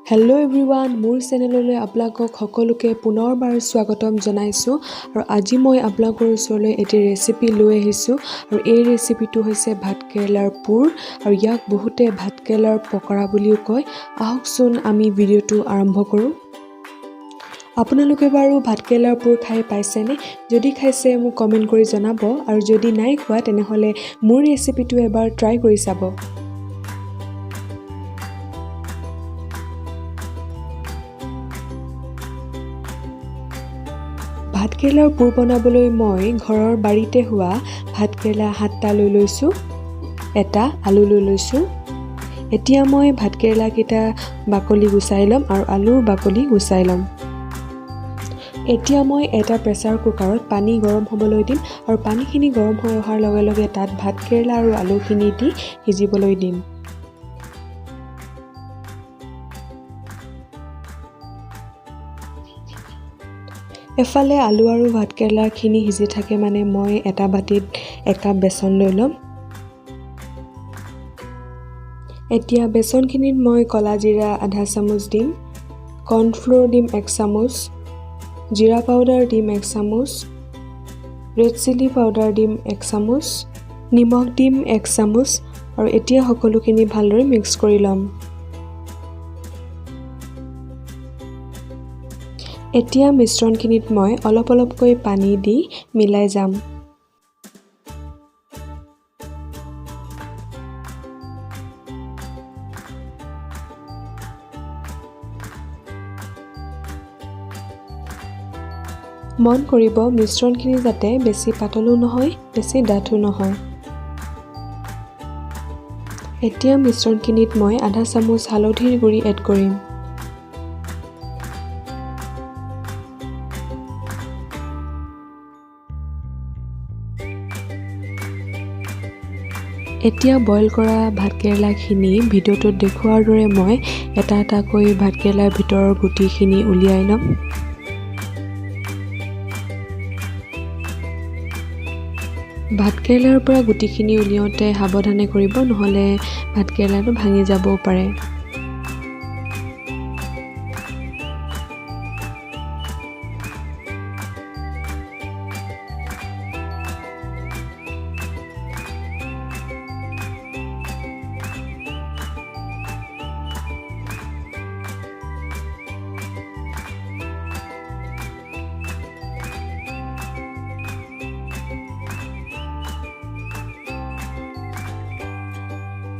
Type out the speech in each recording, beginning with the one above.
Hello' everyone, মোৰ চেনেললৈ আপোনালোকক সকলোকে পুনৰবাৰ স্বাগতম জনাইছোঁ। আৰু আজি মই আপোনালোকৰ ওচৰলৈ এটি ৰেচিপি লৈ আহিছোঁ। আৰু এই ৰেচিপিটো হৈছে ভাতকেৰেলাৰ পুৰ, আৰু ইয়াক বহুতে ভাতকেৰেলাৰ পকৰা বুলিও কয়। আহকচোন আমি ভিডিঅ'টো আৰম্ভ কৰোঁ। আপোনালোকে বাৰু ভাতকেৰেলাৰ পুৰ খাই পাইছেনে? যদি খাইছে মোক কমেণ্ট কৰি জনাব, আৰু যদি নাই খোৱা তেনেহ'লে মোৰ ৰেচিপিটো এবাৰ ট্ৰাই কৰি চাব। ভাতকেৰেলাৰ পুৰ বনাবলৈ মই ঘৰৰ বাৰীতে হোৱা ভাতকেৰেলা 7টা লৈ লৈছোঁ, এটা আলু লৈ লৈছোঁ। এতিয়া মই ভাতকেৰেলাকেইটা বাকলি গুচাই ল'ম আৰু আলুৰ বাকলি গুচাই ল'ম। এতিয়া মই এটা প্ৰেছাৰ কুকাৰত পানী গৰম হ'বলৈ দিম, আৰু পানীখিনি গৰম হৈ অহাৰ লগে লগে তাত ভাতকেৰেলা আৰু আলুখিনি দি সিজিবলৈ দিম। এফালে আলু আৰু ভাতকেৰেলাখিনি সিজি থাকে মানে মই এটা বাটিত 1 কাপ বেচন লৈ ল'ম। এতিয়া বেচনখিনিত মই ক'লা জিৰা আধা চামুচ দিম, কৰ্ণফ্ল'ৰ দিম 1 চামুচ, জিৰা পাউডাৰ দিম 1 চামুচ, ৰেড চিলি পাউডাৰ দিম 1 চামুচ, নিমখ দিম 1 চামুচ, আৰু এতিয়া সকলোখিনি ভালদৰে মিক্স কৰি ল'ম। এতিয়া মিশ্ৰণখিনিত মই অলপ অলপকৈ পানী দি মিলাই যাম। মন কৰিব মিশ্ৰণখিনি যাতে বেছি পাতলো নহয়, বেছি ডাঠো নহয়। এতিয়া মিশ্ৰণখিনিত মই আধা চামুচ হালধিৰ গুড়ি এড কৰিম। এতিয়া বইল কৰা ভাতকেৰেলাখিনি ভিডিঅ'টোত দেখুৱাৰ দৰে মই এটা এটাকৈ ভাতকেৰেলাৰ ভিতৰৰ গুটিখিনি উলিয়াই ল'ম। ভাতকেৰেলাৰ পৰা গুটিখিনি উলিয়াওঁতে সাৱধানে কৰিব, নহ'লে ভাতকেৰেলাটো ভাঙি যাবও পাৰে।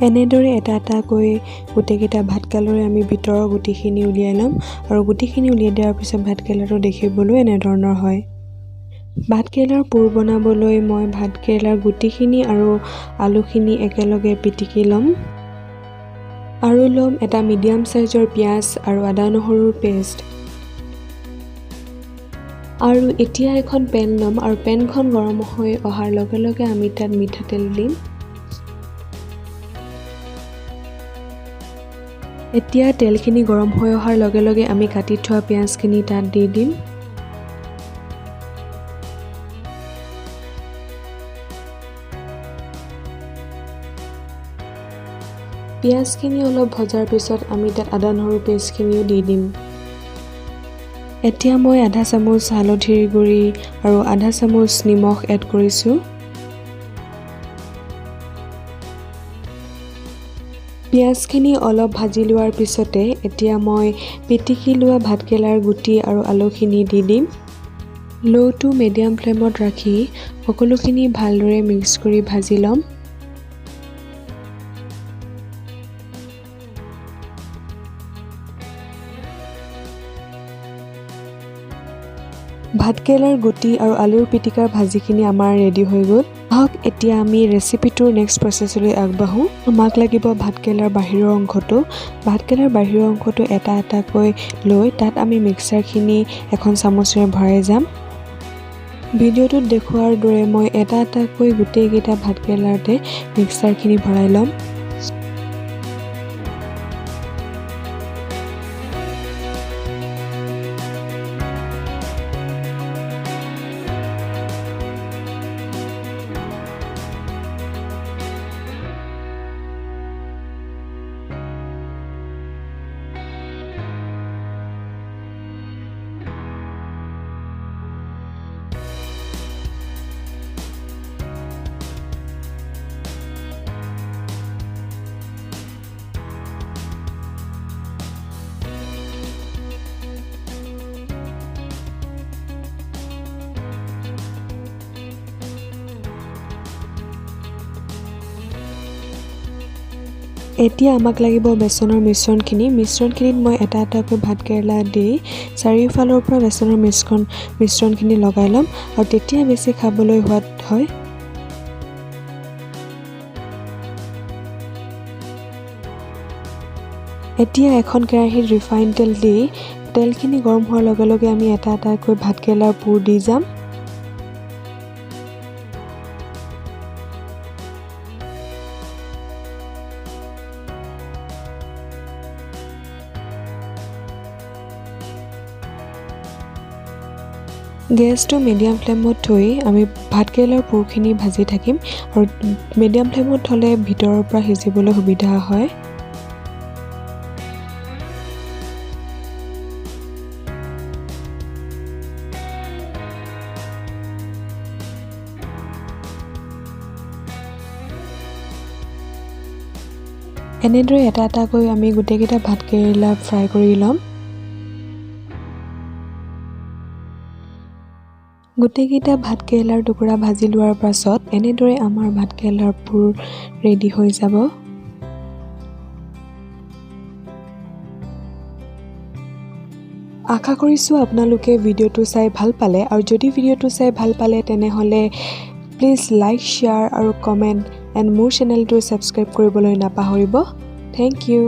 এনেদৰে এটা এটাকৈ গোটেইকেইটা ভাতকেৰেলাৰে আমি ভিতৰৰ গুটিখিনি উলিয়াই ল'ম, আৰু গুটিখিনি উলিয়াই দিয়াৰ পিছত ভাতকেৰেলাটো দেখিবলৈ এনেধৰণৰ হয়। ভাতকেৰেলাৰ পুৰ বনাবলৈ মই ভাতকেৰেলাৰ গুটিখিনি আৰু আলুখিনি একেলগে পিটিকি ল'ম, আৰু ল'ম এটা মিডিয়াম চাইজৰ পিঁয়াজ আৰু আদা নহৰুৰ পেষ্ট। আৰু এতিয়া এখন পেন ল'ম, আৰু পেনখন গৰম হৈ অহাৰ লগে লগে আমি তাত মিঠাতেল দিম। এতিয়া তেলখিনি গৰম হৈ অহাৰ লগে লগে আমি কাটি থোৱা পিঁয়াজখিনি তাত দি দিম। পিঁয়াজখিনি অলপ ভজাৰ পিছত আমি তাত আদা নহৰু পেষ্টখিনিও দি দিম। এতিয়া মই আধা চামুচ হালধিৰ গুড়ি আৰু আধা চামুচ নিমখ এড কৰিছোঁ। পিঁয়াজখিনি অলপ ভাজি লোৱাৰ পিছতে এতিয়া মই পিটিকি লোৱা ভাতকেৰেলাৰ গুটি আৰু আলুখিনি দি দিম। ল' টু মিডিয়াম ফ্লেমত ৰাখি সকলোখিনি ভালদৰে মিক্স কৰি ভাজি ল'ম। ভাতকেৰেলাৰ গুটি আৰু আলুৰ পিটিকাৰ ভাজিখিনি আমাৰ ৰেডি হৈ গ'ল। আহক এতিয়া আমি ৰেচিপিটোৰ নেক্সট প্ৰচেছলৈ আগবাঢ়োঁ। আমাক লাগিব ভাতকেৰেলাৰ বাহিৰৰ অংশটো। ভাতকেৰেলাৰ বাহিৰৰ অংশটো এটা এটাকৈ লৈ তাত আমি মিক্সাৰখিনি এখন চামুচেৰে ভৰাই যাম। ভিডিঅ'টোত দেখুৱাৰ দৰে মই এটা এটাকৈ গোটেইকেইটা ভাতকেৰেলাতে মিক্সাৰখিনি ভৰাই ল'ম। এতিয়া আমাক লাগিব বেচনৰ মিশ্ৰণখিনিত মই এটা এটাকৈ ভাতকেৰেলা দি চাৰিওফালৰ পৰা বেচনৰ মিশ্ৰণখিনি লগাই ল'ম আৰু তেতিয়া বেছি খাবলৈ সোৱাদ হয়। এতিয়া এখন কেৰাহীত ৰিফাইন তেল দি তেলখিনি গৰম হোৱাৰ লগে লগে আমি এটা এটাকৈ ভাতকেৰেলাৰ পুৰ দি যাম। গেছটো মিডিয়াম ফ্লেমত থৈ আমি ভাতকেৰেলাৰ পুৰখিনি ভাজি থাকিম আৰু মিডিয়াম ফ্লেমত থ'লে ভিতৰৰ পৰা সিজিবলৈ সুবিধা হয়। এনেদৰে এটা এটাকৈ আমি গোটেইকেইটা ভাতকেৰেলা ফ্ৰাই কৰি ল'ম। গোটেইকেইটা ভাতকেৰেলাৰ টুকুৰা ভাজি লোৱাৰ পাছত এনেদৰে আমাৰ ভাতকেৰেলাৰ পুৰ ৰেডি হৈ যাব। আশা কৰিছোঁ আপোনালোকে ভিডিঅ'টো চাই ভাল পালে আৰু যদি ভিডিঅ'টো চাই ভাল পালে তেনেহ'লে প্লিজ লাইক, শ্বেয়াৰ আৰু কমেণ্ট এণ্ড মোৰ চেনেলটো ছাবস্ক্ৰাইব কৰিবলৈ নাপাহৰিব। Thank U.